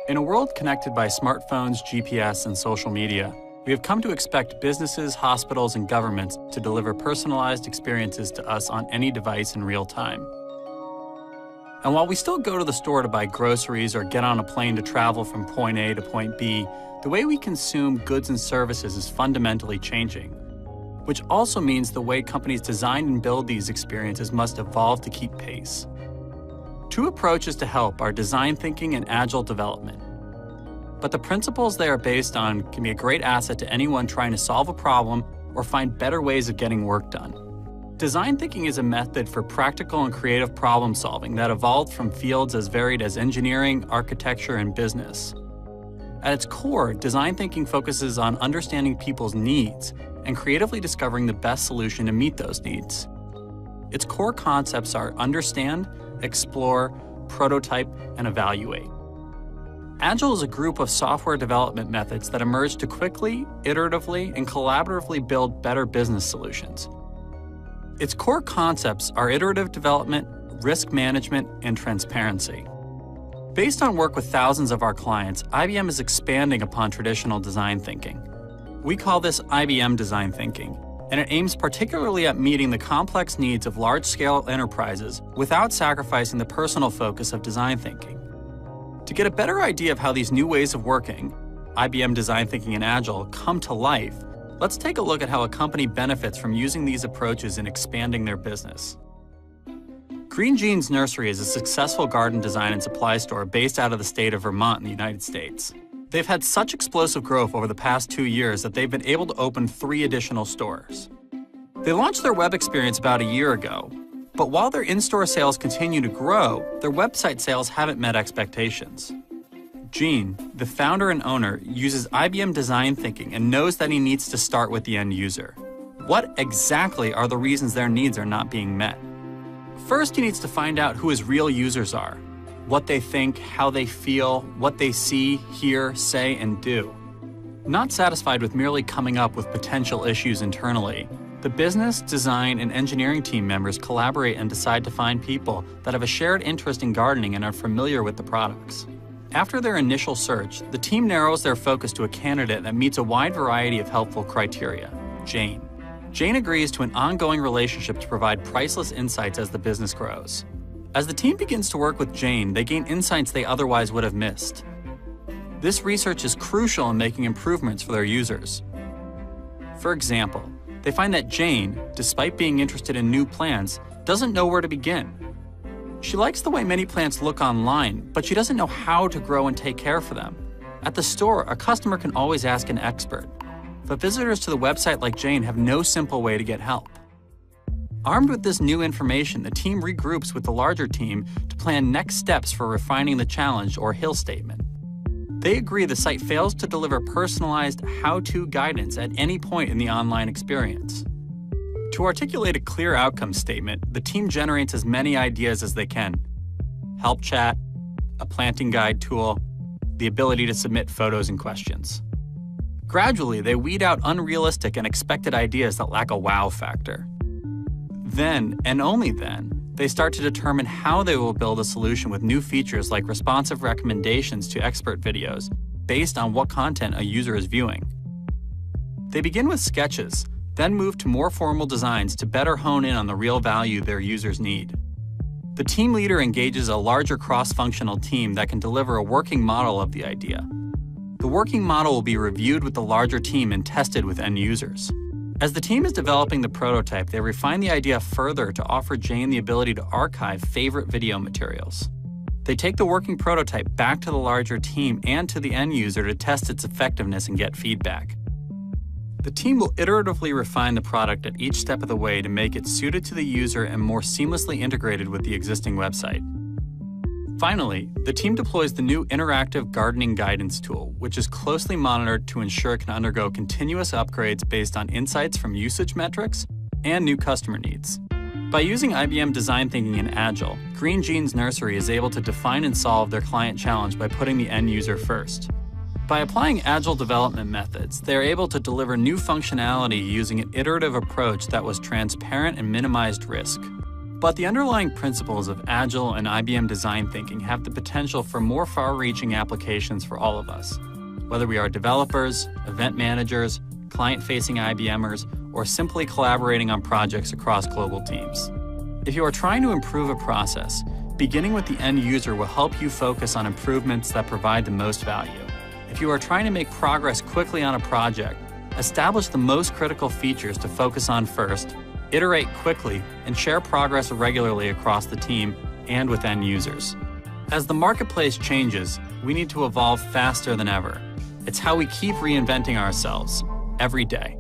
In a world connected by smartphones, GPS, and social media, we have come to expect businesses, hospitals, and governments to deliver personalized experiences to us on any device in real time. And while we still go to the store to buy groceries or get on a plane to travel from point A to point B, the way we consume goods and services is fundamentally changing, which also means the way companies design and build these experiences must evolve to keep pace. Two approaches to help are design thinking and agile development. But the principles they are based on can be a great asset to anyone trying to solve a problem or find better ways of getting work done. Design thinking is a method for practical and creative problem solving that evolved from fields as varied as engineering, architecture, and business. At its core, design thinking focuses on understanding people's needs and creatively discovering the best solution to meet those needs. Its core concepts are understand, explore, prototype, and evaluate. Agile is a group of software development methods that emerge to quickly, iteratively, and collaboratively build better business solutions. Its core concepts are iterative development, risk management, and transparency. Based on work with thousands of our clients, IBM is expanding upon traditional design thinking. We call this IBM design thinking, and it aims particularly at meeting the complex needs of large-scale enterprises without sacrificing the personal focus of design thinking. To get a better idea of how these new ways of working, IBM design thinking and Agile, come to life, let's take a look at how a company benefits from using these approaches in expanding their business. Green Jeans Nursery is a successful garden design and supply store based out of the state of Vermont in the United States. They've had such explosive growth over the past 2 years that they've been able to open 3 additional stores. They launched their web experience about a year ago, but while their in-store sales continue to grow, their website sales haven't met expectations. Gene, the founder and owner, uses IBM design thinking and knows that he needs to start with the end user. What exactly are the reasons their needs are not being met? First, he needs to find out who his real users are, what they think, how they feel, what they see, hear, say, and do. Not satisfied with merely coming up with potential issues internally, the business, design, and engineering team members collaborate and decide to find people that have a shared interest in gardening and are familiar with the products. After their initial search, the team narrows their focus to a candidate that meets a wide variety of helpful criteria, Jane. Jane agrees to an ongoing relationship to provide priceless insights as the business grows. As the team begins to work with Jane, they gain insights they otherwise would have missed. This research is crucial in making improvements for their users. For example, they find that Jane, despite being interested in new plants, doesn't know where to begin. She likes the way many plants look online, but she doesn't know how to grow and take care of them. At the store, a customer can always ask an expert, but visitors to the website like Jane have no simple way to get help. Armed with this new information, the team regroups with the larger team to plan next steps for refining the challenge or hill statement. They agree the site fails to deliver personalized how-to guidance at any point in the online experience. To articulate a clear outcome statement, the team generates as many ideas as they can. Help chat, a planting guide tool, the ability to submit photos and questions. Gradually, they weed out unrealistic and expected ideas that lack a wow factor. Then, and only then, they start to determine how they will build a solution with new features like responsive recommendations to expert videos based on what content a user is viewing. They begin with sketches, then move to more formal designs to better hone in on the real value their users need. The team leader engages a larger cross-functional team that can deliver a working model of the idea. The working model will be reviewed with the larger team and tested with end users. As the team is developing the prototype, they refine the idea further to offer Jane the ability to archive favorite video materials. They take the working prototype back to the larger team and to the end user to test its effectiveness and get feedback. The team will iteratively refine the product at each step of the way to make it suited to the user and more seamlessly integrated with the existing website. Finally, the team deploys the new interactive gardening guidance tool, which is closely monitored to ensure it can undergo continuous upgrades based on insights from usage metrics and new customer needs. By using IBM design thinking and Agile, Green Jeans Nursery is able to define and solve their client challenge by putting the end user first. By applying Agile development methods, they are able to deliver new functionality using an iterative approach that was transparent and minimized risk. But the underlying principles of Agile and IBM design thinking have the potential for more far-reaching applications for all of us, whether we are developers, event managers, client-facing IBMers, or simply collaborating on projects across global teams. If you are trying to improve a process, beginning with the end user will help you focus on improvements that provide the most value. If you are trying to make progress quickly on a project, establish the most critical features to focus on first, iterate quickly, and share progress regularly across the team and with end users. As the marketplace changes, we need to evolve faster than ever. It's how we keep reinventing ourselves every day.